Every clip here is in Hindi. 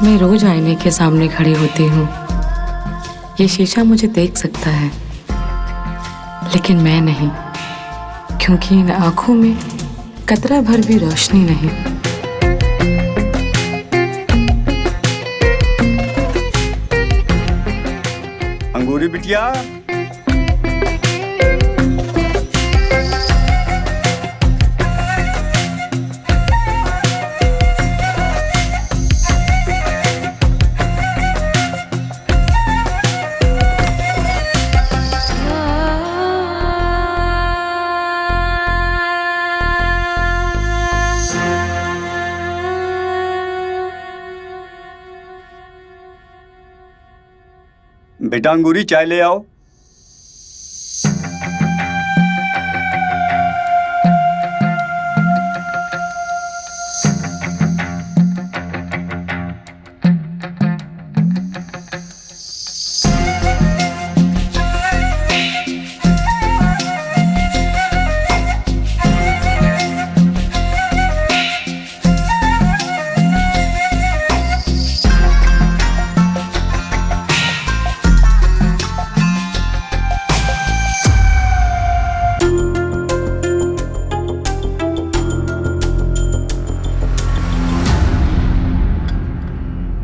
मैं रोज आईने के सामने खड़ी होती हूँ। ये शीशा मुझे देख सकता है, लेकिन मैं नहीं, क्योंकि इन आंखों में कतरा भर भी रोशनी नहीं। अंगूरी बिटिया, बेटा अंगूरी चाय ले आओ।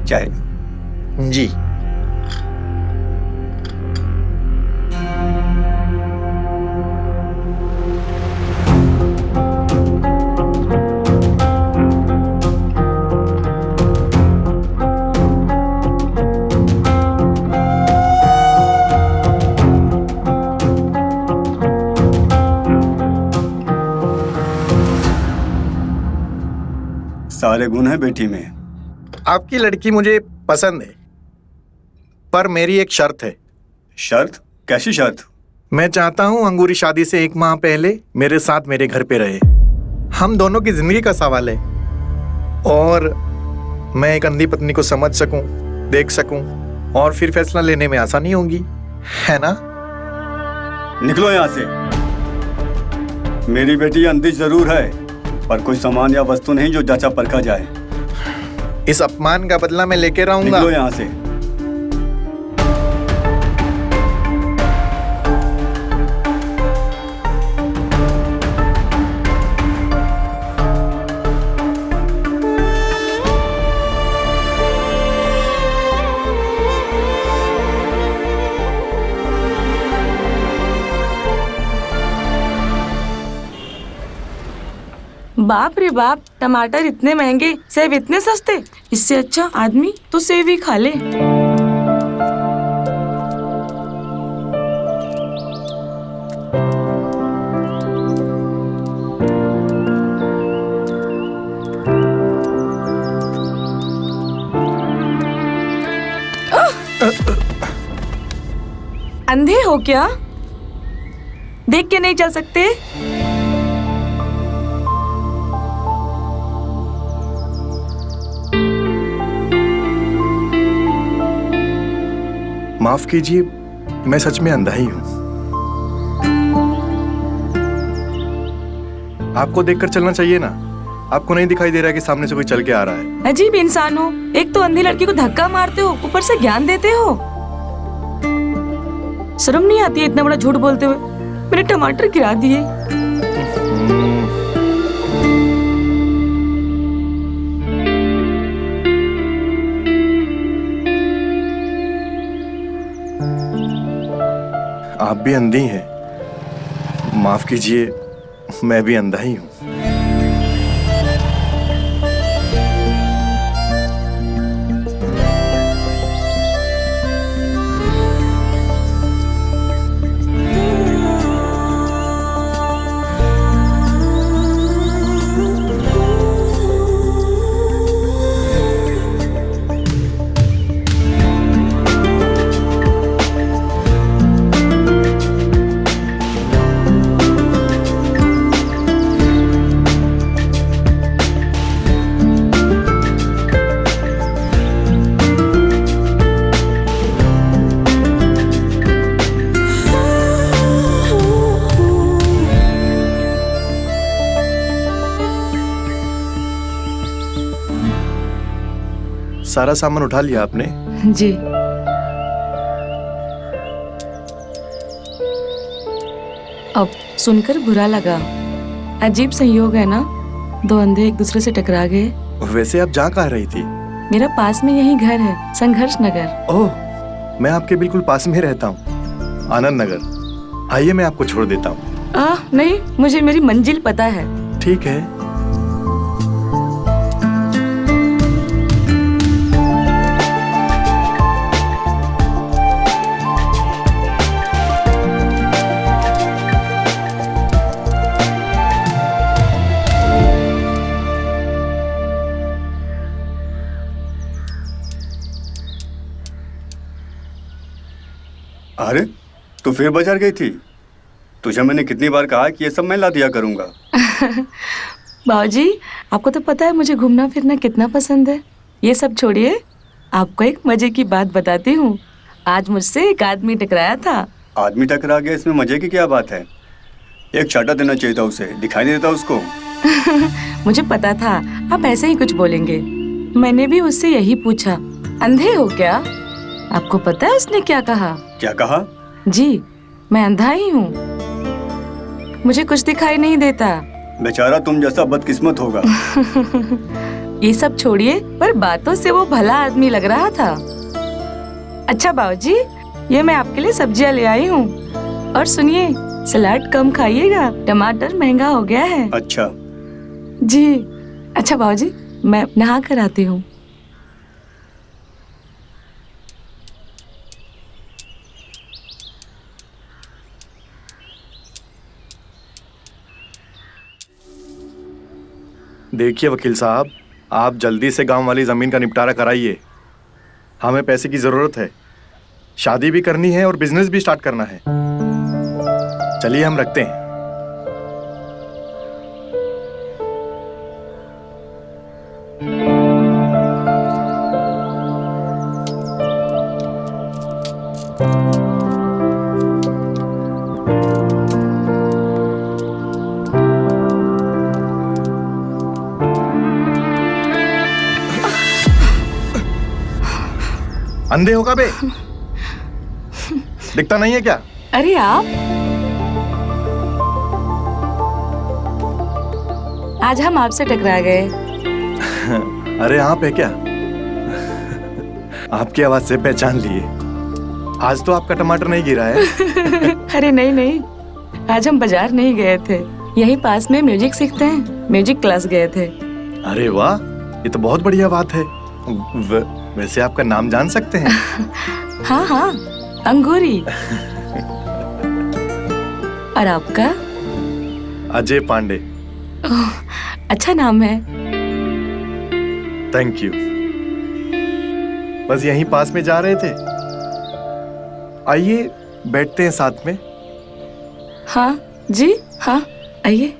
चाय जी। सारे गुण हैं बेटी में। आपकी लड़की मुझे पसंद है, पर मेरी एक शर्त है। शर्त? कैसी शर्त? मैं चाहता हूँ अंगूरी शादी से 1 माह पहले मेरे साथ मेरे घर पे रहे। हम दोनों की जिंदगी का सवाल है, और मैं एक अंधी पत्नी को समझ सकूं, देख सकूं, और फिर फैसला लेने में आसानी होगी, है ना? निकलो यहाँ से। मेरी बेटी अंधी जरूर है, पर कोई सामान या वस्तु नहीं जो जांचा परखा जाए। इस अपमान का बदला मैं लेके रहूंगा। निकलो यहाँ से। बाप रे बाप, टमाटर इतने महंगे, सेब इतने सस्ते। इससे अच्छा आदमी तो सेब ही खा ले। अंधे हो क्या? देख के नहीं चल सकते? माफ कीजिए, मैं सच में अंधा ही हूं। आपको देखकर चलना चाहिए ना। आपको नहीं दिखाई दे रहा है कि सामने से कोई चल के आ रहा है? अजीब इंसान हो, एक तो अंधी लड़की को धक्का मारते हो, ऊपर से ज्ञान देते हो। शर्म नहीं आती है इतना बड़ा झूठ बोलते हुए? मेरे टमाटर गिरा दिए। आप भी अंधी हैं। माफ कीजिए, मैं भी अंधा ही हूं। सारा सामान उठा लिया आपने? जी। अब सुनकर बुरा लगा। अजीब संयोग है ना, दो अंधे एक दूसरे से टकरा गए। वैसे आप जहाँ कहाँ रही थी? मेरा पास में यही घर है, संघर्ष नगर। ओह, मैं आपके बिल्कुल पास में रहता हूँ, आनंद नगर। आइए मैं आपको छोड़ देता हूँ। नहीं, मुझे मेरी मंजिल पता है। ठीक है। अरे, तू फिर बाजार गई थी? तुझे मैंने कितनी बार कहा कि ये सब मैं ला दिया करूंगा। बाबूजी, आपको तो पता है मुझे घूमना फिरना कितना पसंद है। ये सब छोड़िए, आपको एक मजे की बात बताती हूँ। आज मुझसे एक आदमी टकराया था। आदमी टकरा गया, इसमें मजे की क्या बात है? एक चाटा देना चाहिए था उसे, दिखाई नहीं देता उसको। मुझे पता था आप ऐसे ही कुछ बोलेंगे। मैंने भी उससे यही पूछा, अंधे हो क्या? आपको पता है उसने क्या कहा? क्या कहा? जी, मैं अंधा ही हूँ, मुझे कुछ दिखाई नहीं देता। बेचारा तुम जैसा बदकिस्मत होगा। ये सब छोड़िए, पर बातों से वो भला आदमी लग रहा था। अच्छा बाबूजी, ये मैं आपके लिए सब्जियां ले आई हूँ। और सुनिए, सलाद कम खाइएगा, टमाटर महंगा हो गया है। अच्छा जी। अच्छा बाबूजी, मैं नहा कर आती हूँ। देखिए वकील साहब, आप जल्दी से गांव वाली जमीन का निपटारा कराइए। हमें पैसे की जरूरत है, शादी भी करनी है और बिजनेस भी स्टार्ट करना है। चलिए हम रखते हैं। अंधे होगा बे? दिखता नहीं है क्या? अरे आप, आज हम आपसे टकरा गए। अरे आप है क्या? आपकी आवाज से पहचान लिए। आज तो आपका टमाटर नहीं गिरा है। अरे नहीं नहीं, आज हम बाजार नहीं गए थे, यहीं पास में म्यूजिक सीखते हैं, म्यूजिक क्लास गए थे। अरे वाह, ये तो बहुत बढ़िया बात है। वैसे आपका नाम जान सकते हैं? हाँ हाँ, अंगूरी। और आपका? अजय पांडे। ओह, अच्छा नाम है। Thank you. बस यहीं पास में जा रहे थे, आइए बैठते हैं साथ में। हाँ जी, हाँ आइए।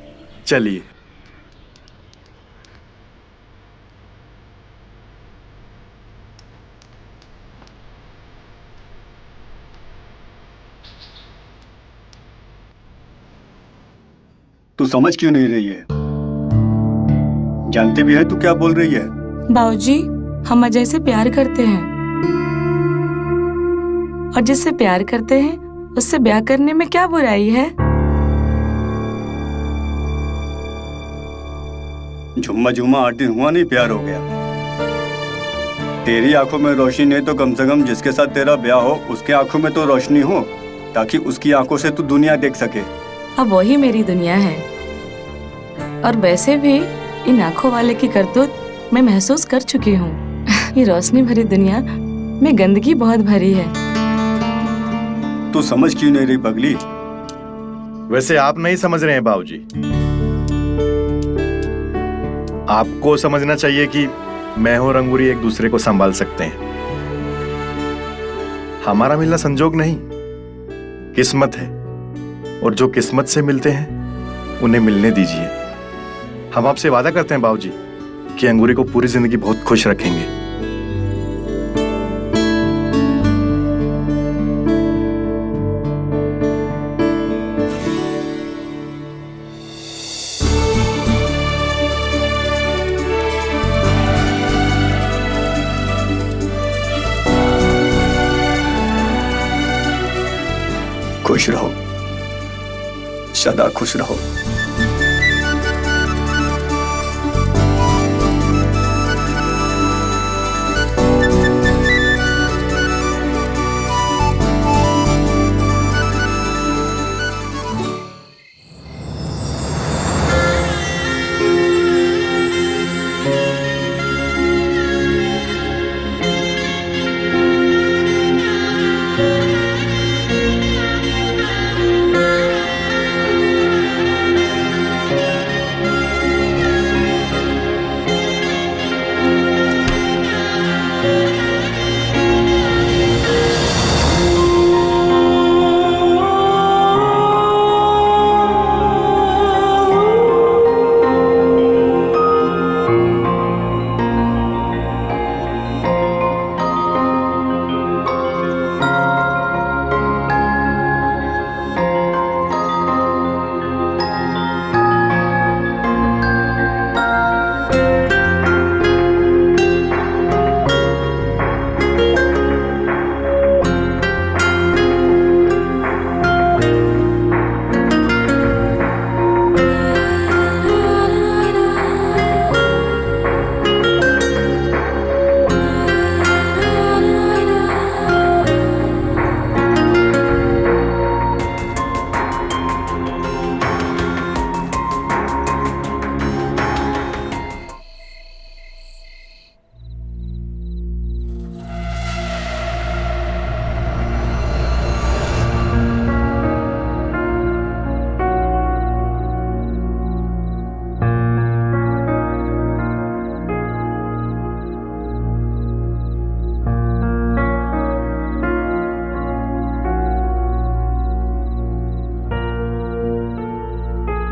चलिए। तू समझ क्यों नहीं रही है? जानती भी है तू क्या बोल रही है? बाबूजी, हम अजय से प्यार करते हैं, और जिससे प्यार करते हैं उससे ब्याह करने में क्या बुराई है? झुम्मा झुम्मा 8 दिन हुआ नहीं, प्यार हो गया। तेरी आंखों में रोशनी नहीं तो कम से कम जिसके साथ तेरा ब्याह हो उसके आंखों में तो रोशनी हो, ताकि उसकी आंखों से तू दुनिया देख सके। अब वही मेरी दुनिया है। और वैसे भी इन आंखों वाले की करतूत मैं महसूस कर चुकी हूँ। ये रोशनी भरी दुनिया में गंदगी बहुत भरी है। तू समझ क्यों नहीं रही पगली? वैसे आप नहीं समझ रहे हैं बाबूजी। आपको समझना चाहिए कि मैं और अंगूरी एक दूसरे को संभाल सकते हैं। हमारा मिलना संजोग नहीं, किस्मत है, और जो किस्मत से मिलते हैं उन्हें मिलने दीजिए। हम आपसे वादा करते हैं बाबूजी कि अंगूरी को पूरी जिंदगी बहुत खुश रखेंगे। खुश रहो, सदा खुश रहो।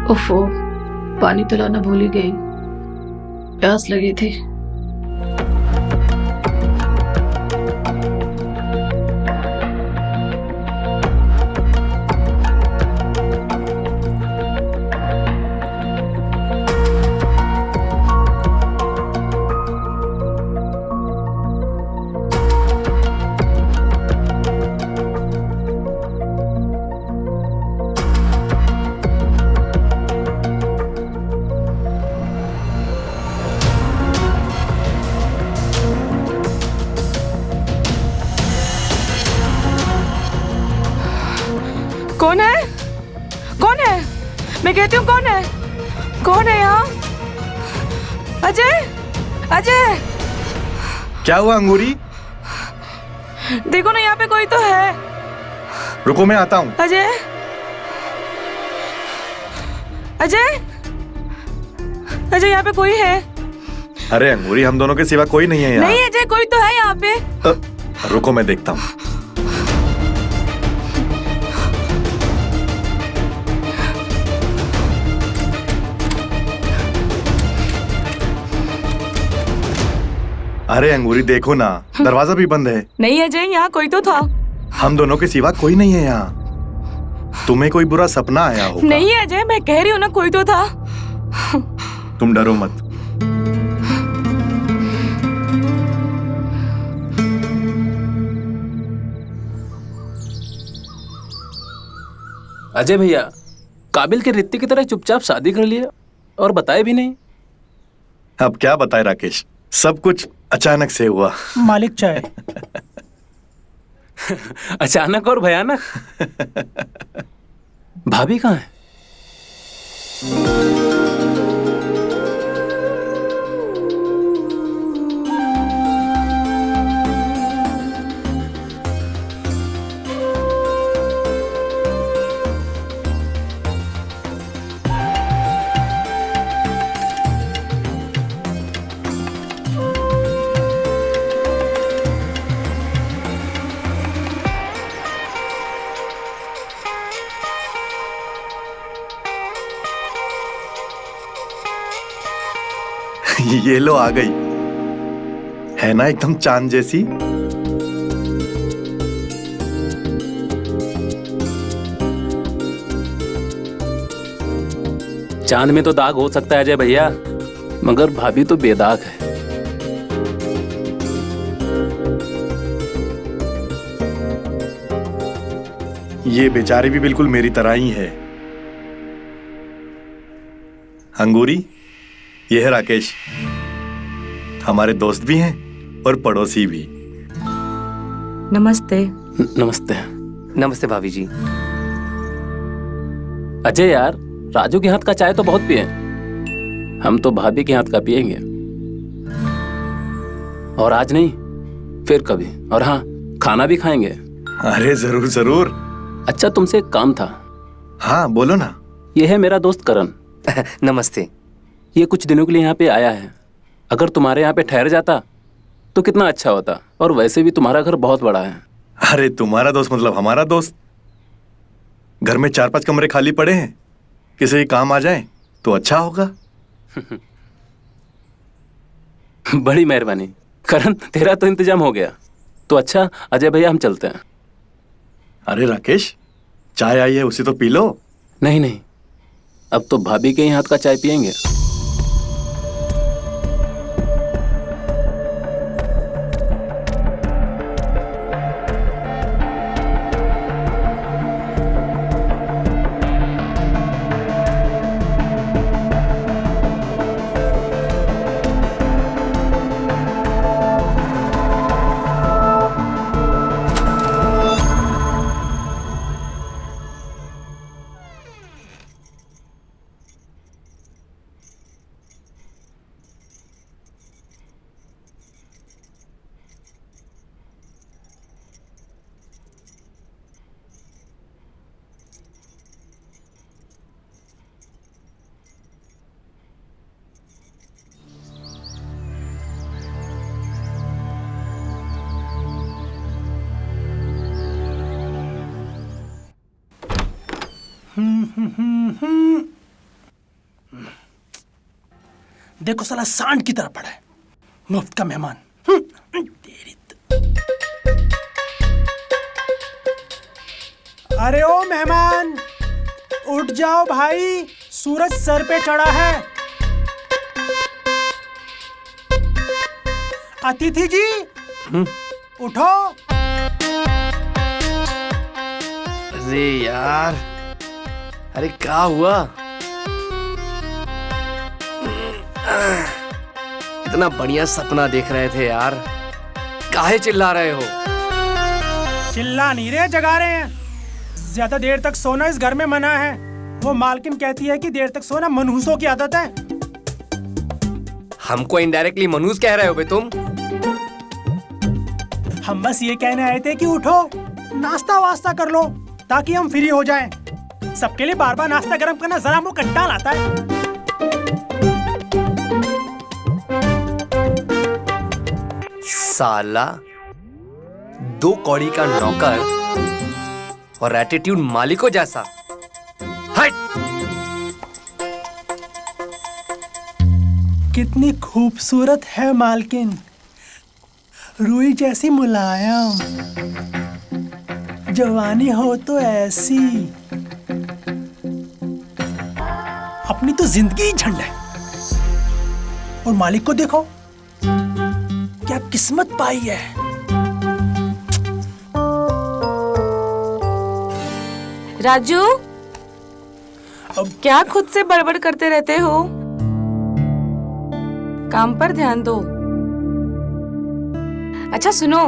ओफो, पानी तो लाना भूल ही गई, प्यास लगी थी। कौन है? कौन है? मैं कहती हूँ कौन है? कौन है यहाँ? अजय! अजय! क्या हुआ अंगूरी? देखो ना, यहाँ पे कोई तो है। रुको, मैं आता हूँ। अजय! अजय! अजय, यहाँ पे कोई है? अरे अंगूरी, हम दोनों के सिवा कोई नहीं है यहाँ। नहीं अजय, कोई तो है यहाँ पे। रुको, मैं देखता हूँ। अरे अंगूरी, देखो ना, दरवाजा भी बंद है। नहीं अजय, यहाँ कोई तो था। हम दोनों के सिवा कोई नहीं है यहाँ। तुम्हें कोई बुरा सपना आया होगा। नहीं अजय, मैं कह रही हूँ ना, कोई तो था। तुम डरो मत। अजय भैया, काबिल के रित्ती की तरह चुपचाप शादी कर लिया और बताए भी नहीं। अब क्या बताए राकेश, सब कुछ अचानक से हुआ। मालिक चाय। अचानक और भयानक। भाभी कहाँ है? ये लो, आ गई। है ना एकदम चांद जैसी। चांद में तो दाग हो सकता है अजय भैया, मगर भाभी तो बेदाग है। ये बेचारी भी बिल्कुल मेरी तरह ही है। अंगूरी, ये है राकेश, हमारे दोस्त भी हैं और पड़ोसी भी। नमस्ते। नमस्ते। नमस्ते भाभी जी। अजय यार, राजू के हाथ का चाय तो बहुत पिए, हम तो भाभी के हाथ का पिएंगे। और आज नहीं, फिर कभी। और हाँ, खाना भी खाएंगे। अरे जरूर जरूर। अच्छा, तुमसे एक काम था। हाँ बोलो ना। ये है मेरा दोस्त करण। नमस्ते। ये कुछ दिनों के लिए यहाँ पे आया है। अगर तुम्हारे यहाँ पे ठहर जाता तो कितना अच्छा होता। और वैसे भी तुम्हारा घर बहुत बड़ा है। अरे तुम्हारा दोस्त मतलब हमारा दोस्त। घर में 4-5 कमरे खाली पड़े हैं, किसी के काम आ जाए तो अच्छा होगा। बड़ी मेहरबानी। करण, तेरा तो इंतजाम हो गया। तो अच्छा अजय भैया, हम चलते हैं। अरे राकेश, चाय आई है, उसे तो पी लो। नहीं नहीं, अब तो भाभी के ही हाथ का चाय पियेंगे। देखो साला सांड की तरह पड़ा है, मुफ्त का मेहमान। तेरी अरे ओ मेहमान, उठ जाओ भाई, सूरज सर पे चढ़ा है। अतिथि जी, उठो। अरे यार, अरे क्या हुआ? इतना बढ़िया सपना देख रहे थे यार, काहे चिल्ला रहे हो? चिल्ला नहीं रहे, जगा रहे हैं। ज्यादा देर तक सोना इस घर में मना है। वो मालकिन कहती है कि देर तक सोना मनहूसों की आदत है। हमको इनडायरेक्टली मनहूस कह रहे हो बे तुम? हम बस ये कहने आए थे कि उठो, नाश्ता वास्ता कर लो ताकि हम फ्री हो जाएं। सबके लिए बार बार नाश्ता गर्म करना जरा मुंह कंटाल आता है। साला 2 कौड़ी का नौकर और एटीट्यूड मालिकों जैसा। हट! कितनी खूबसूरत है मालकिन, रुई जैसी मुलायम, जवानी हो तो ऐसी। अपनी तो जिंदगी ही झंड है। और मालिक को देखो, क्या किस्मत पाई है। राजू, अब क्या खुद से बड़बड़ करते रहते हो? काम पर ध्यान दो। अच्छा सुनो,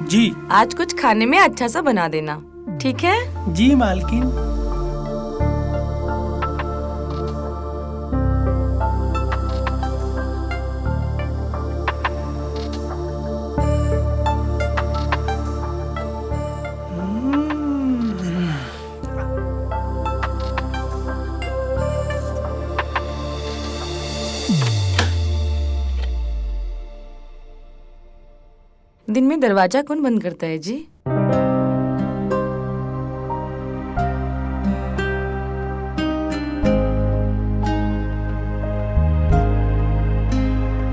जी आज कुछ खाने में अच्छा सा बना देना, ठीक है? जी मालकिन। दिन में दरवाजा कौन बंद करता है जी?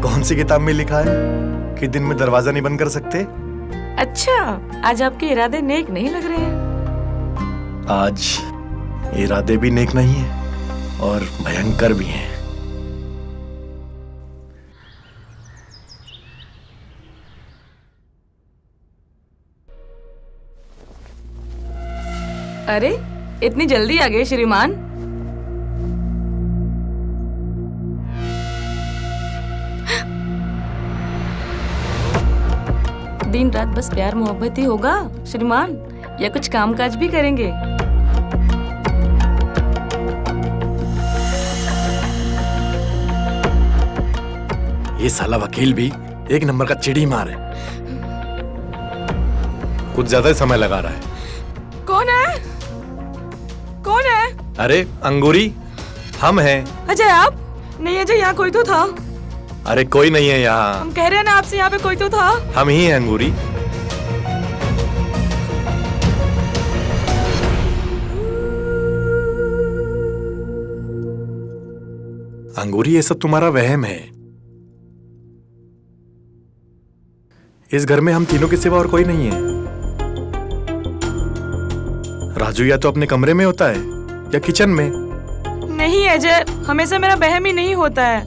कौन सी किताब में लिखा है कि दिन में दरवाजा नहीं बंद कर सकते? अच्छा, आज आपके इरादे नेक नहीं लग रहे हैं। आज इरादे भी नेक नहीं है और भयंकर भी हैं। अरे इतनी जल्दी आ गए श्रीमान। दिन रात बस प्यार मोहब्बत ही होगा श्रीमान, या कुछ कामकाज भी करेंगे? ये साला वकील भी एक नंबर का चिड़ी मार है, कुछ ज्यादा ही समय लगा रहा है। कौन है? कौन है? अरे अंगूरी, हम हैं। अजय आप? नहीं अजय, यहाँ कोई तो था। अरे कोई नहीं है यहाँ। हम कह रहे हैं ना आपसे, यहाँ पे कोई तो था। हम ही हैं अंगूरी। अंगूरी, ये सब तुम्हारा वहम है। इस घर में हम तीनों के सिवा और कोई नहीं है। राजू या तो अपने कमरे में होता है या किचन में। नहीं अजय, हमेशा मेरा वहम ही नहीं होता है।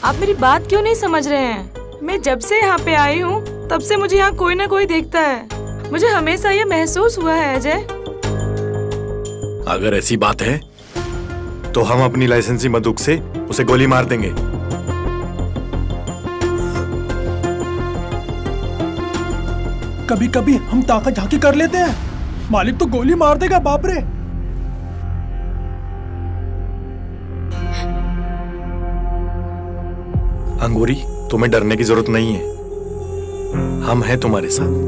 आप मेरी बात क्यों नहीं समझ रहे हैं? मैं जब से यहाँ पे आई हूँ तब से मुझे यहाँ कोई ना कोई देखता है। मुझे हमेशा ये महसूस हुआ है अजय। अगर ऐसी बात है तो हम अपनी लाइसेंसी बंदूक से उसे गोली मार देंगे। कभी कभी हम ताकत झांकी कर लेते हैं, मालिक तो गोली मार देगा। बाप रे। अंगूरी, तुम्हें डरने की जरूरत नहीं है, हम हैं तुम्हारे साथ।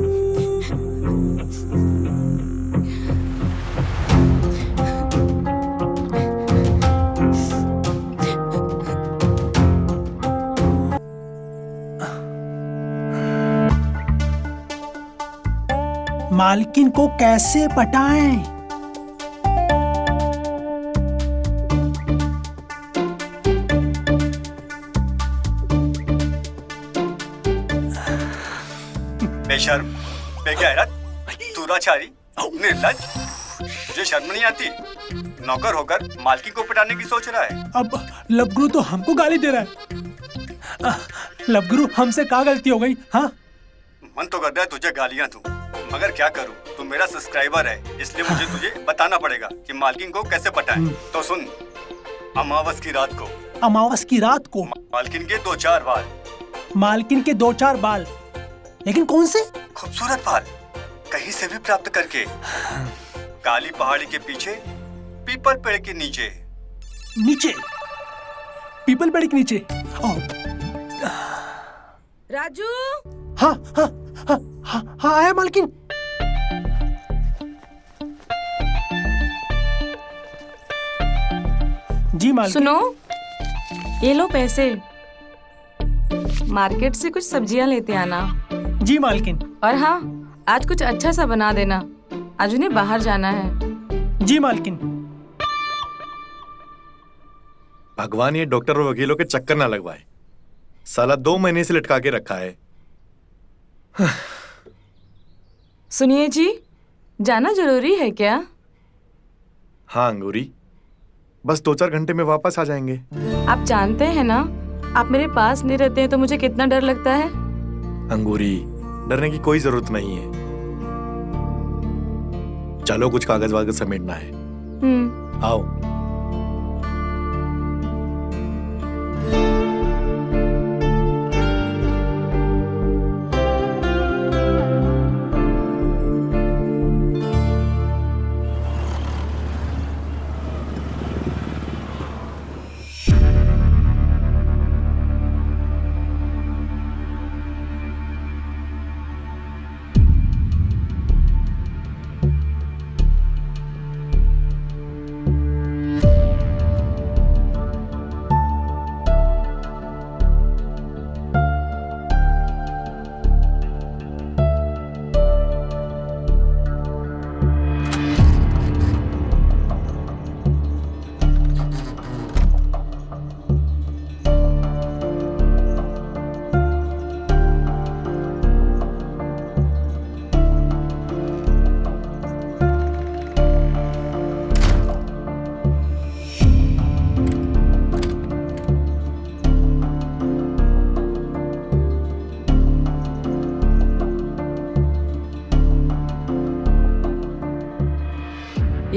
मालकिन को कैसे पटाएं? बेशर्म, बेगैरत, दुराचारी, निर्लज्ज, तुझे शर्म नहीं आती? नौकर होकर मालकिन को पटाने की सोच रहा है। अब लवगुरु तो हमको गाली दे रहा है। लवगुरु, हमसे क्या गलती हो गई? हाँ, मन तो कर रहा है तुझे गालियां दूं, मगर क्या करूं? तू मेरा सब्सक्राइबर है, इसलिए मुझे तुझे बताना पड़ेगा कि मालकिन को कैसे पटाएं। तो सुन, अमावस की रात को, अमावस की रात को मालकिन के 2-4 बाल, मालकिन के 2-4 बाल, लेकिन कौन से? खूबसूरत बाल, कहीं से भी प्राप्त करके, काली पहाड़ी के पीछे, पीपल पेड़ के नीचे। नीचे? पीपल पेड़ के नीचे? राजू। हाँ हाँ हाँ हाँ हाँ, आया मालकिन। जी मालकिन। सुनो, ये लो पैसे, मार्केट से कुछ सब्जियां लेते आना। जी मालकिन। और हाँ, आज कुछ अच्छा सा बना देना, आज उन्हें बाहर जाना है। जी मालकिन। भगवान ये डॉक्टर और वकीलों के चक्कर ना लगवाए, साला 2 महीने से लटका के रखा है। सुनिए जी, जाना जरूरी है क्या? हाँ अंगूरी, बस 2-4 घंटे में वापस आ जाएंगे। आप जानते हैं ना, आप मेरे पास नहीं रहते हैं तो मुझे कितना डर लगता है। अंगूरी, डरने की कोई जरूरत नहीं है। चलो, कुछ कागज वागज समेटना है। आओ।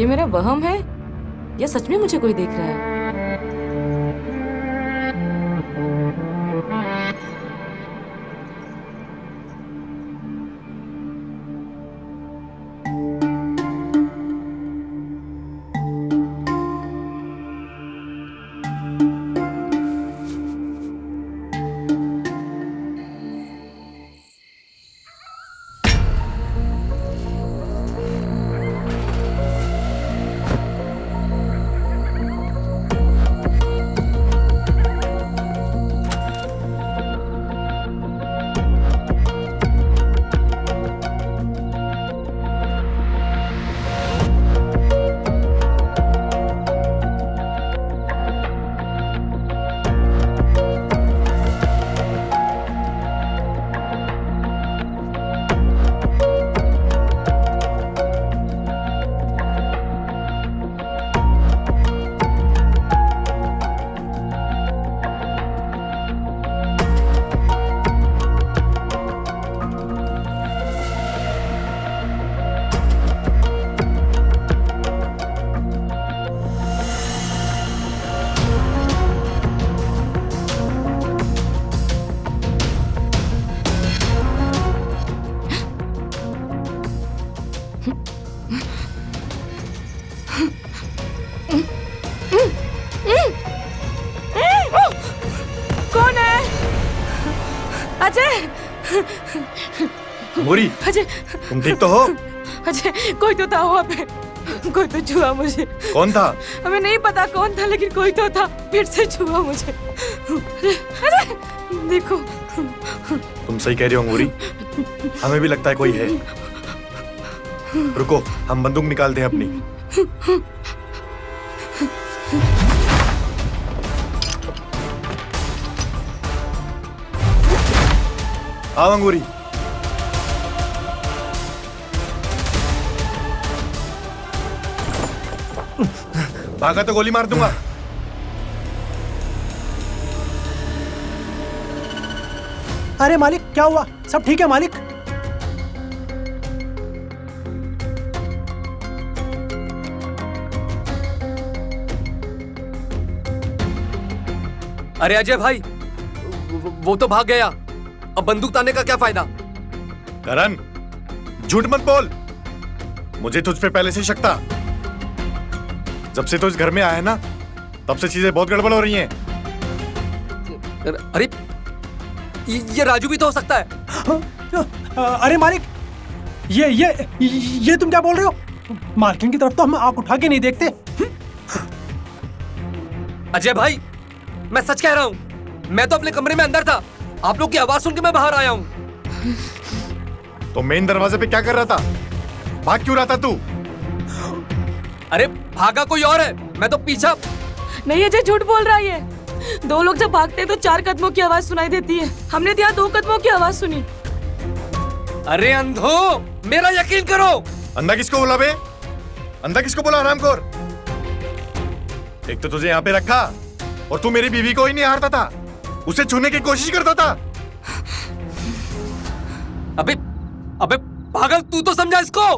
ये मेरा वहम है या सच में मुझे कोई देख रहा है? कौन है? अजय! अंगूरी, अजय! तुम ठीक तो हो? अजय, कोई तो था वहाँ पे। कोई तो छुआ मुझे। कौन था? हमें नहीं पता कौन था, लेकिन कोई तो था। फिर से छुआ मुझे। अरे देखो। तुम सही कह रही हो अंगूरी, हमें भी लगता है कोई है। रुको, हम बंदूक निकालते हैं अपनी। आओ अंगूरी। भागा तो गोली मार दूंगा। अरे मालिक, क्या हुआ? सब ठीक है मालिक? अरे अजय भाई, वो तो भाग गया। अब बंदूक ताने का क्या फायदा? करण, झूठ मत बोल। मुझे तुझ पे पहले से शक था। जब से तो इस घर में आया है ना, तब से चीजें बहुत गड़बड़ हो रही हैं। अरे ये राजू भी तो हो सकता है। अरे मालिक, ये तुम क्या बोल रहे हो? मालकिन की तरफ तो हम आंख उठा के नहीं देखते। अजय भाई, मैं सच कह रहा हूँ। मैं तो अपने कमरे में अंदर था। आप लोग की आवाज सुन के मैं बाहर आया हूँ। तो मेन दरवाजे पे क्या कर रहा था? भाग क्यों रहा था तू? अरे भागा कोई और है, मैं तो पीछा। नहीं अजय, झूठ बोल रहा है ये। दो लोग जब भागते हैं तो 4 कदमों की आवाज सुनाई देती है। हमने तो यहाँ 2 कदमों की आवाज सुनी। अरे अंधो, मेरा यकीन करो। अंधा किसको बोला बे? अंधा किसको बोला हरामखोर? एक तो तुझे यहाँ पे रखा और तू मेरी बीवी को ही नहीं हारता था, उसे छूने की कोशिश करता था। अबे पागल, तू तो समझा इसको।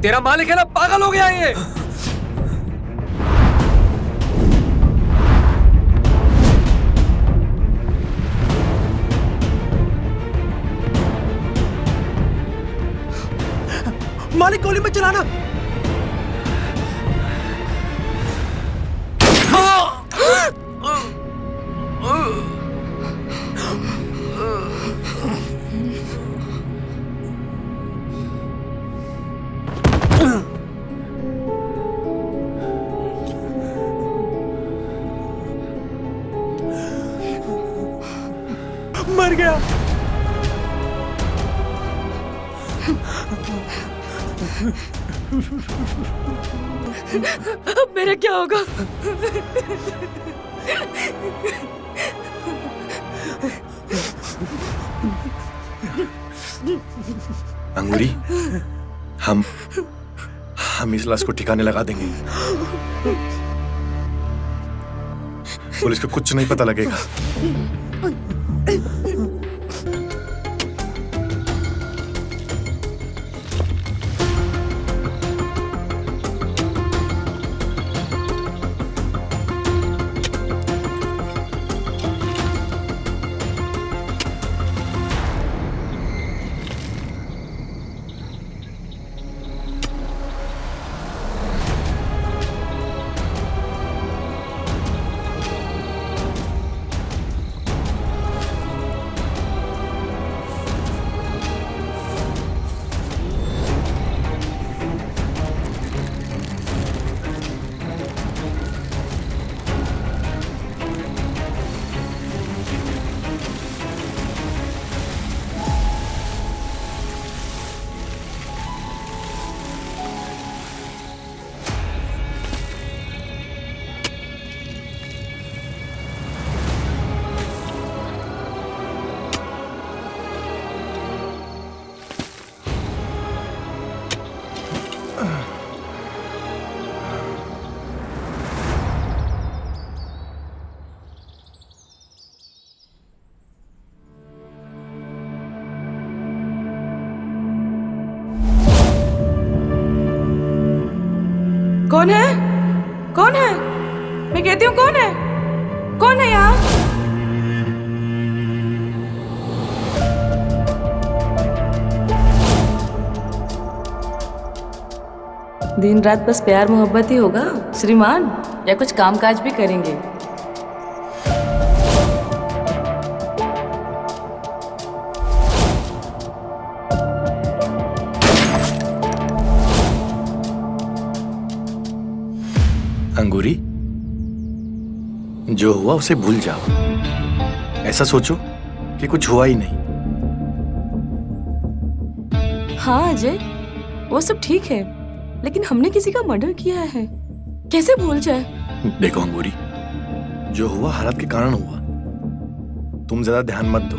तेरा मालिक है ना, पागल हो गया ये। मालिक, गोली मत चलाना। मर गया। अब मेरा क्या होगा? अंगूरी, हम इस लाश को ठिकाने लगा देंगे। पुलिस को कुछ नहीं पता लगेगा। कौन है? कौन है? मैं कहती हूँ कौन है? कौन है यहाँ? दिन रात बस प्यार मोहब्बत ही होगा श्रीमान, या कुछ कामकाज भी करेंगे? अंगूरी, जो हुआ उसे भूल जाओ। ऐसा सोचो कि कुछ हुआ ही नहीं। हाँ अजय, वो सब ठीक है, लेकिन हमने किसी का मर्डर किया है, कैसे भूल जाए? देखो अंगूरी, जो हुआ हालात के कारण हुआ। तुम ज्यादा ध्यान मत दो।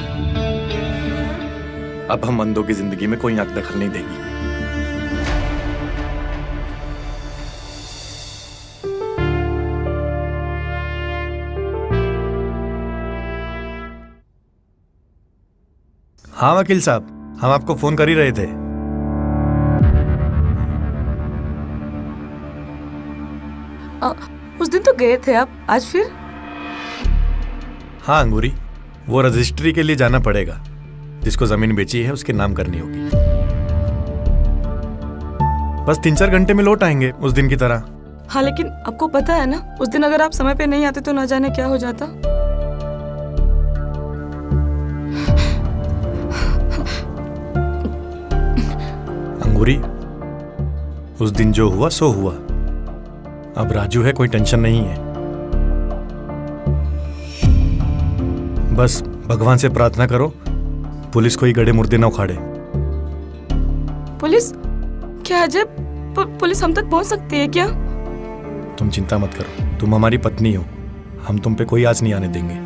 अब हम अंधों की जिंदगी में कोई आंख दखल नहीं देगी। हाँ वकील साहब, हम आपको फोन कर ही रहे थे। उस दिन तो गए थे आप, आज फिर? हाँ अंगूरी, वो रजिस्ट्री के लिए जाना पड़ेगा। जिसको जमीन बेची है उसके नाम करनी होगी। बस 3-4 घंटे में लौट आएंगे उस दिन की तरह। हाँ लेकिन आपको पता है ना, उस दिन अगर आप समय पे नहीं आते तो ना जाने क्या हो जाता। अंगूरी, उस दिन जो हुआ सो हुआ। अब राजू है, कोई टेंशन नहीं है। बस भगवान से प्रार्थना करो पुलिस कोई गड़े मुर्दे ना उखाड़े। पुलिस? क्या अजय, पुलिस हम तक पहुंच सकती है क्या? तुम चिंता मत करो, तुम हमारी पत्नी हो, हम तुम पे कोई आँच नहीं आने देंगे।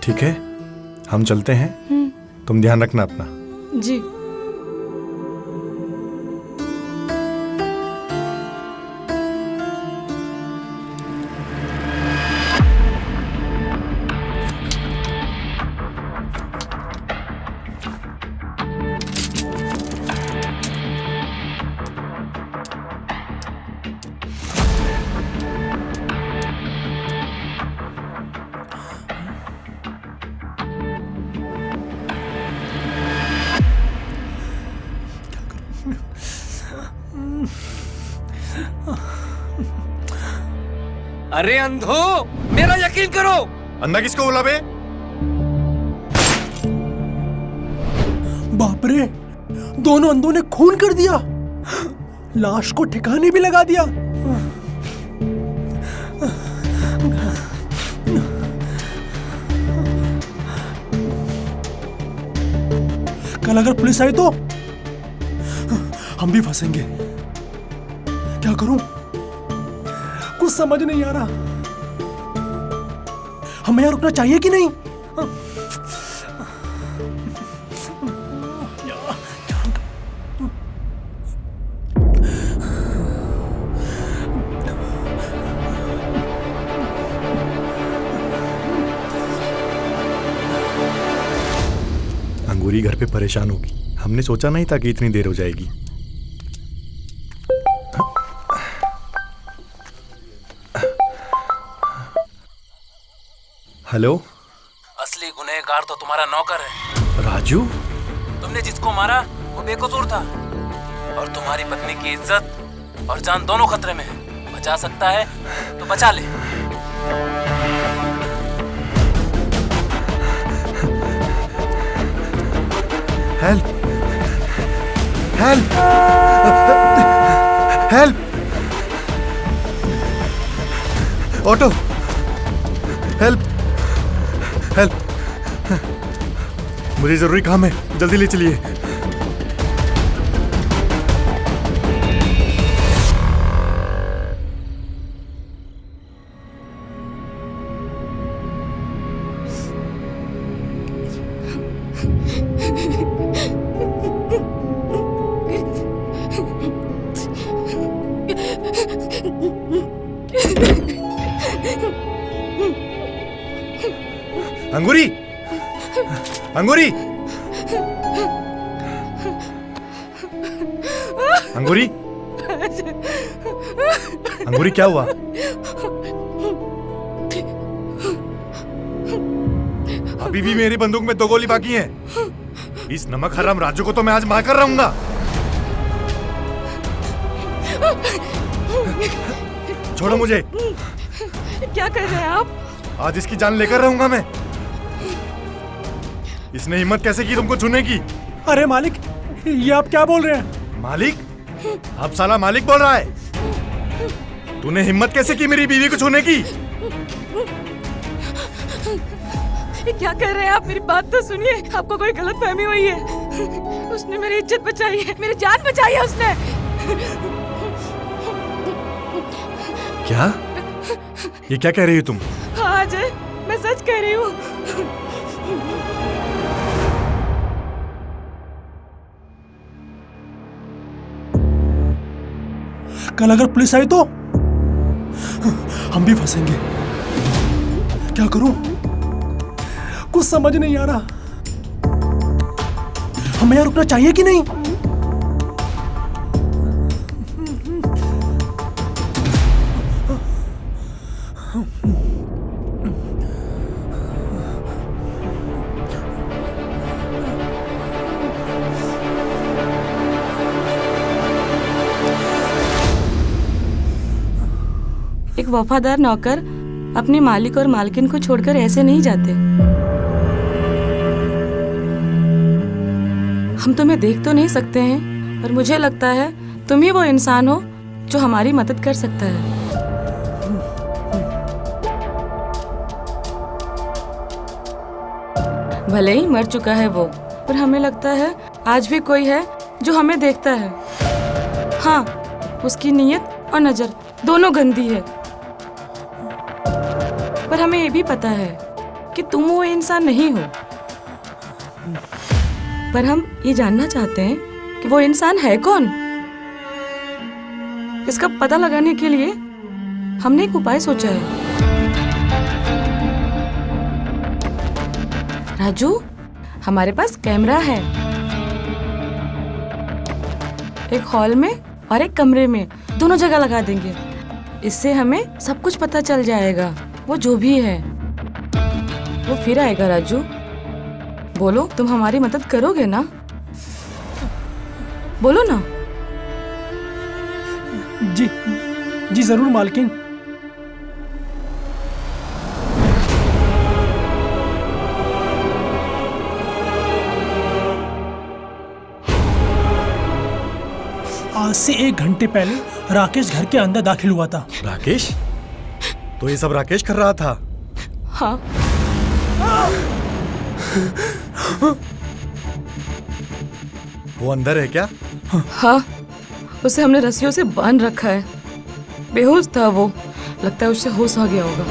ठीक है, हम चलते हैं। तुम ध्यान रखना अपना। जी। अरे अंधो, मेरा यकीन करो। अंधा किसको बोला बे? बाप रे, दोनों अंधों ने खून कर दिया, लाश को ठिकाने भी लगा दिया। कल अगर पुलिस आई तो हम भी फंसेंगे। क्या करूं, कुछ समझ नहीं आ रहा। हमें यहाँ रुकना चाहिए कि नहीं? अंगूरी घर पे परेशान होगी। हमने सोचा नहीं था कि इतनी देर हो जाएगी। हेलो, असली गुनहगार तो तुम्हारा नौकर है राजू। तुमने जिसको मारा वो बेकसूर था, और तुम्हारी पत्नी की इज्जत और जान दोनों खतरे में है। बचा सकता है तो बचा ले। Help, help, help, auto, help, help, मुझे जरूरी काम है, जल्दी ले चलिए। अंगूरी, अंगूरी, अंगूरी, अंगूरी, क्या हुआ? अभी भी मेरी बंदूक में 2 गोली बाकी है। इस नमक हराम राजू को तो मैं आज मार कर रहूंगा। छोड़ो मुझे। क्या कर रहे हैं आप? आज इसकी जान लेकर रहूंगा मैं। इसने हिम्मत कैसे की तुमको छूने की? अरे मालिक, ये आप क्या बोल रहे हैं? मालिक? अब साला मालिक बोल रहा है। तूने हिम्मत कैसे की मेरी बीवी को छूने की? ये क्या कर रहे हैं आप? मेरी बात तो सुनिए। आपको कोई गलत फहमी हुई है। उसने मेरी इज्जत बचाई है, मेरी जान बचाई है उसने। क्या? ये क्या कह रही हो तुम? हाँ अजय, मैं सच कह रही हूँ। कल अगर पुलिस आई तो हम भी फंसेंगे। क्या करूं? कुछ समझ नहीं आ रहा। हमें यहाँ रुकना चाहिए कि नहीं? एक वफादार नौकर अपने मालिक और मालकिन को छोड़कर ऐसे नहीं जाते। हम तुम्हें देख तो नहीं सकते हैं, पर मुझे लगता है तुम ही वो इंसान हो जो हमारी मदद कर सकता है। भले ही मर चुका है वो, पर हमें लगता है आज भी कोई है जो हमें देखता है। हाँ, उसकी नीयत और नजर दोनों गंदी है, पर हमें ये भी पता है कि तुम वो इंसान नहीं हो। पर हम ये जानना चाहते हैं कि वो इंसान है कौन। इसका पता लगाने के लिए हमने एक उपाय सोचा है। राजू, हमारे पास कैमरा है, एक हॉल में और एक कमरे में, दोनों जगह लगा देंगे। इससे हमें सब कुछ पता चल जाएगा। वो जो भी है वो फिर आएगा। राजू, बोलो, तुम हमारी मदद करोगे ना? बोलो ना। जी जी जरूर मालकिन। आज से 1 घंटे पहले राकेश घर के अंदर दाखिल हुआ था। राकेश? तो ये सब राकेश कर रहा था? हाँ। वो अंदर है क्या? हाँ, उसे हमने रस्सियों से बांध रखा है। बेहोश था वो, लगता है उससे होश आ गया होगा।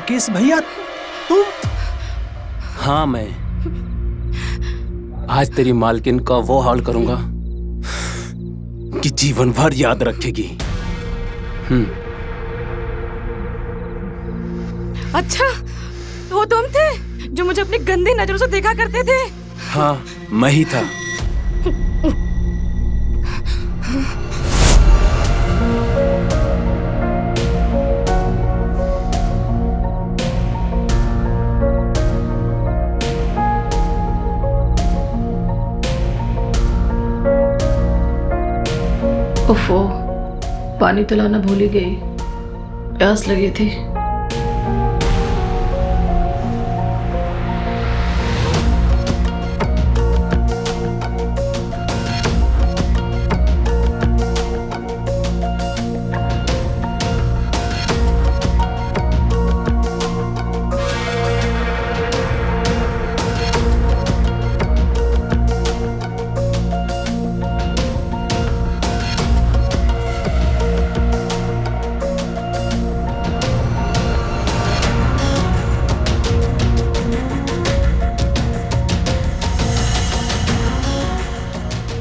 राकेश भैया तुम? हाँ मैं आज तेरी मालकिन का वो हाल करूंगा कि जीवन भर याद रखेगी। अच्छा, वो तुम थे जो मुझे अपनी गंदी नजरों से देखा करते थे? हाँ मैं ही था। ओफो, पानी तो लाना भूल ही गई, प्यास लगी थी।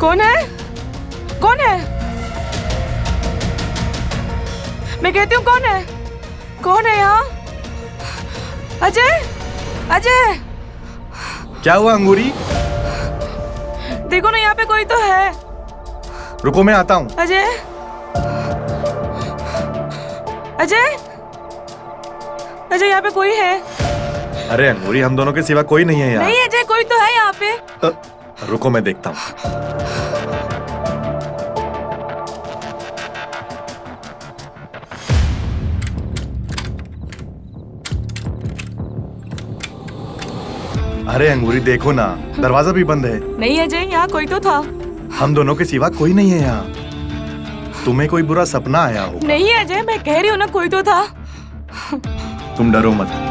कौन है? कौन है? मैं कहती हूँ कौन है? कौन है यहाँ? अजय, अजय, क्या हुआ अंगूरी? देखो ना, यहाँ पे कोई तो है। रुको मैं आता हूँ। अजय, अजय, अजय, यहाँ पे कोई है? अरे अंगूरी, हम दोनों के सिवा कोई नहीं है यहाँ। नहीं अजय, कोई तो है यहाँ पे। रुको मैं देखता हूँ। अरे अंगूरी देखो ना, दरवाजा भी बंद है। नहीं अजय, यहाँ कोई तो था। हम दोनों के सिवा कोई नहीं है यहाँ। तुम्हें कोई बुरा सपना आया हो? नहीं अजय, मैं कह रही हूँ ना, कोई तो था। तुम डरो मत।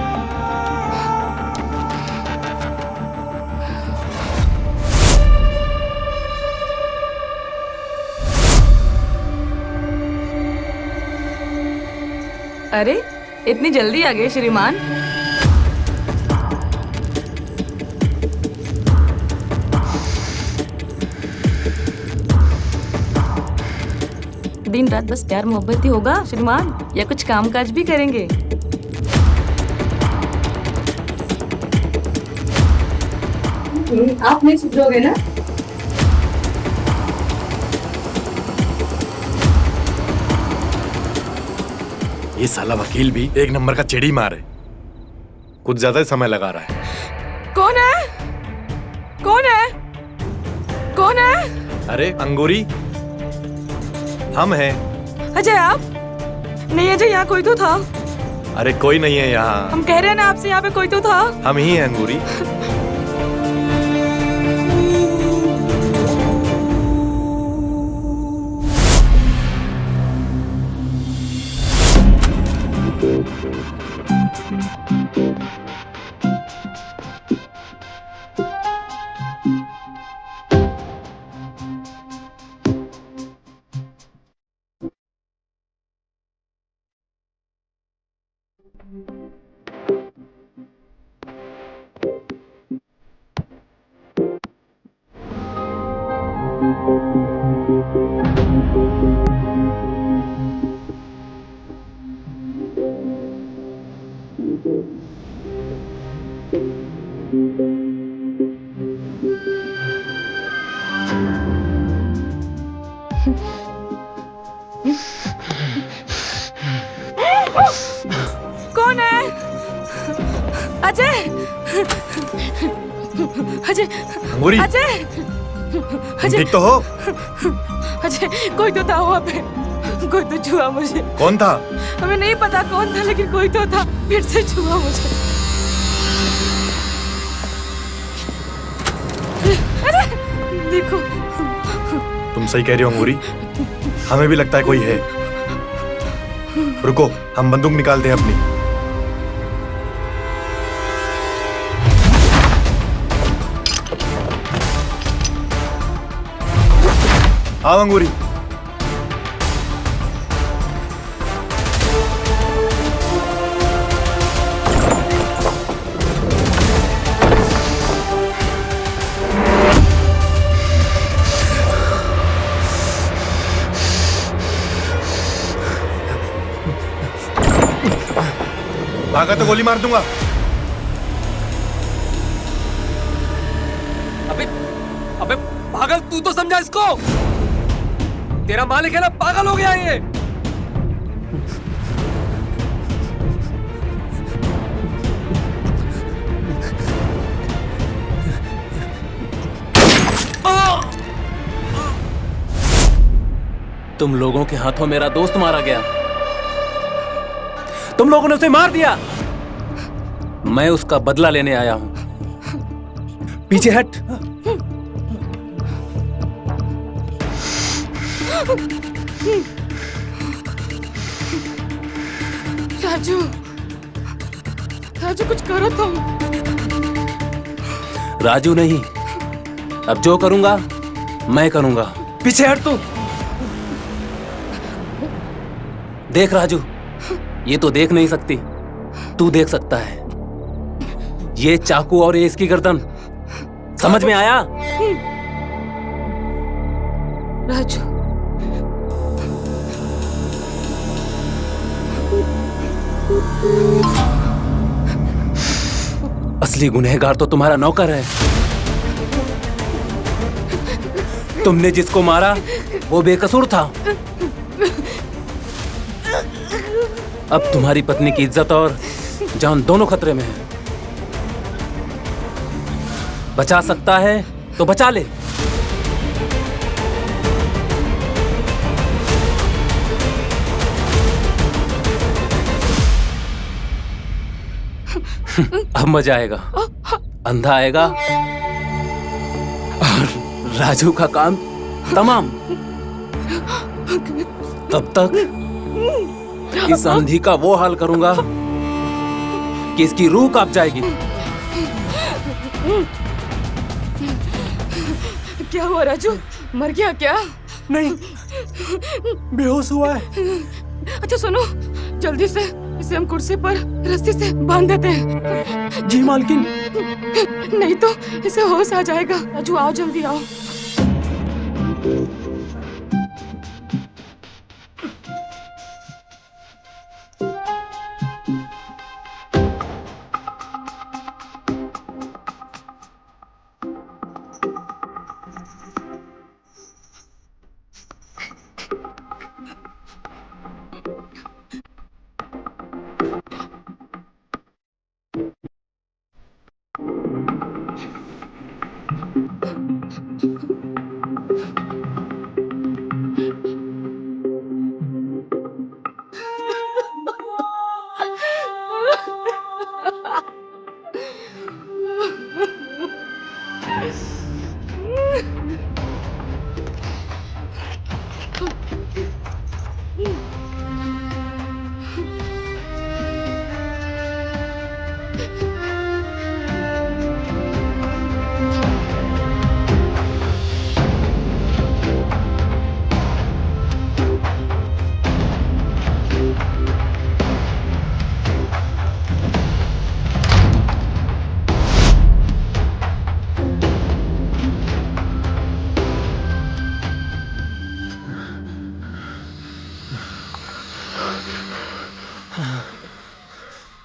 अरे इतनी जल्दी आ गए श्रीमान। दिन रात बस प्यार मोहब्बत ही होगा श्रीमान, या कुछ कामकाज भी करेंगे? आप नहीं सुधरोगे ना? ये साला वकील भी एक नंबर का चिड़ी मार है, कुछ ज्यादा ही समय लगा रहा है। कौन है? कौन है? कौन है? अरे अंगूरी, हम हैं। अजय आप? नहीं अजय, यहाँ कोई तो था। अरे कोई नहीं है यहाँ। हम कह रहे हैं ना आपसे, यहाँ पे कोई तो था। हम ही हैं अंगूरी। कौन है? अजय, अजय, अंगूरी, अजय, अजय, ठीक तो हो? अजय, कोई तो था वहाँ पे, कोई तो छुआ मुझे। कौन था? हमें नहीं पता कौन था, लेकिन कोई तो था, फिर से छुआ मुझे। अरे देखो। तुम सही कह रही हो अंगूरी, हमें भी लगता है कोई है। रुको, हम बंदूक निकालते हैं अपनी। आओ अंगूरी। भागा तो गोली मार दूंगा। अबे अबे पागल, तू तो समझा इसको। तेरा मालिक है ना, पागल हो गया ये। तुम लोगों के हाथों मेरा दोस्त मारा गया। तुम लोगों ने उसे मार दिया। मैं उसका बदला लेने आया हूं। पीछे हट। राजू, राजू कुछ करो तुम। राजू नहीं, अब जो करूंगा मैं करूंगा। पीछे हट तू। देख राजू, ये तो देख नहीं सकती, तू देख सकता है। ये चाकू और ये इसकी गर्दन, समझ में आया? राजू, असली गुनहगार तो तुम्हारा नौकर है। तुमने जिसको मारा वो बेकसूर था। अब तुम्हारी पत्नी की इज्जत और जान दोनों खतरे में है। बचा सकता है तो बचा ले। अब मजा आएगा। अंधा आएगा और राजू का काम तमाम। तब तक इस अंधी का वो हाल करूंगा कि इसकी रूह कांप जाएगी। क्या हुआ राजू? मर गया क्या? नहीं, बेहोश हुआ है। अच्छा सुनो, जल्दी से इसे हम कुर्सी पर रस्सी से बांध देते हैं। जी मालकिन। नहीं तो इसे होश आ जाएगा। राजू आओ, जल्दी आओ।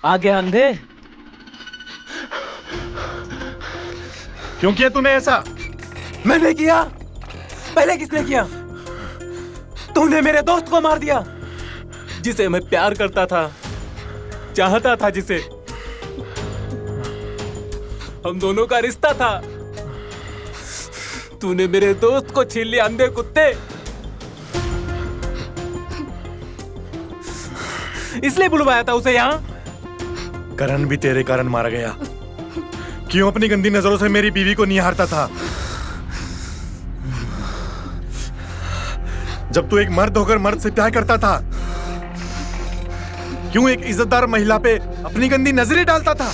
आ गया अंधे। क्यों किया तूने ऐसा? मैंने किया। पहले किसने किया? तूने मेरे दोस्त को मार दिया, जिसे मैं प्यार करता था, चाहता था, जिसे हम दोनों का रिश्ता था। तूने मेरे दोस्त को छीन लिया, अंधे कुत्ते। इसलिए बुलवाया था उसे यहाँ। करण भी तेरे कारण मारा गया। क्यों अपनी गंदी नजरों से मेरी बीवी को निहारता था? जब तू एक मर्द होकर मर्द से प्यार करता था, क्यों एक इज्जतदार महिला पे अपनी गंदी नजरें डालता था?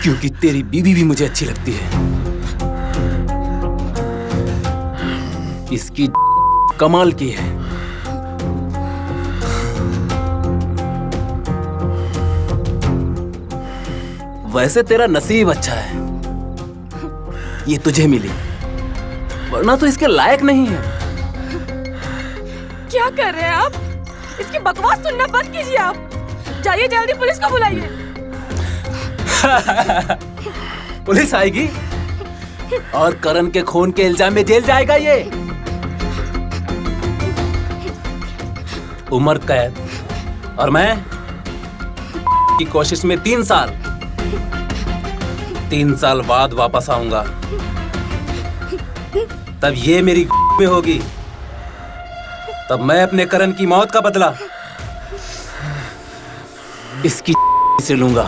क्योंकि तेरी बीवी भी मुझे अच्छी लगती है। इसकी कमाल की है। वैसे तेरा नसीब अच्छा है, ये तुझे मिली, वरना तो इसके लायक नहीं है। क्या कर रहे हैं आप? इसकी बकवास सुनना बंद कीजिए आप। जाइए जल्दी पुलिस को बुलाइए। पुलिस आएगी और करण के खून के इल्जाम में जेल जाएगा ये। उम्र कैद और मैं की कोशिश में 3 साल। 3 साल बाद वापस आऊंगा, तब ये मेरी में होगी। तब मैं अपने करण की मौत का बदला इसकी से लूंगा।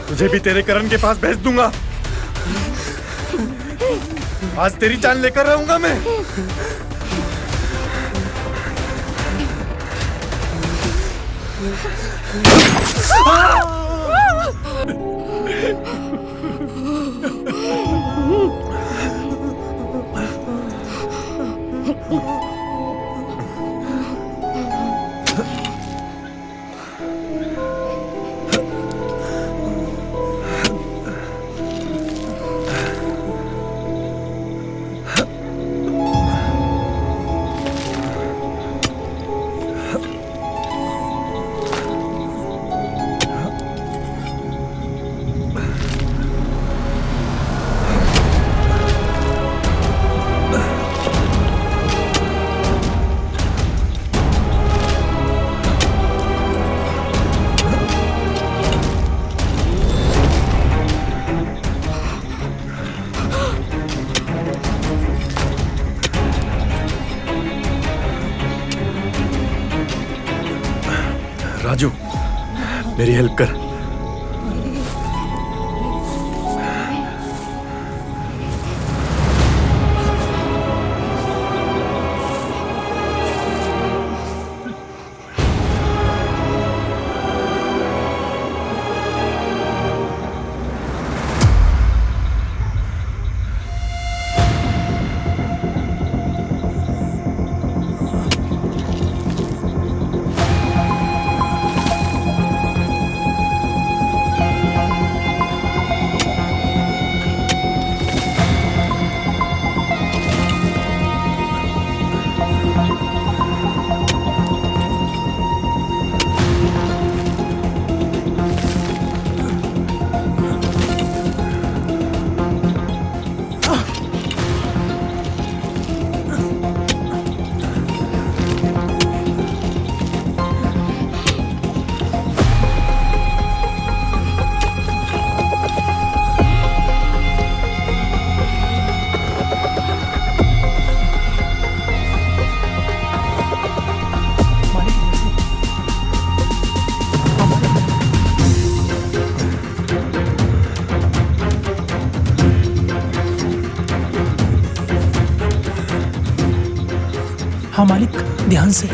तुझे भी तेरे करण के पास भेज दूंगा। आज तेरी जान लेकर रहूंगा मैं। राजू, मेरी हेल्प कर। हाँ मालिक, ध्यान से।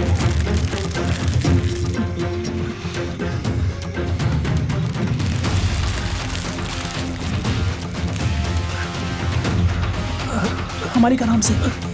हाँ मालिक, आराम से।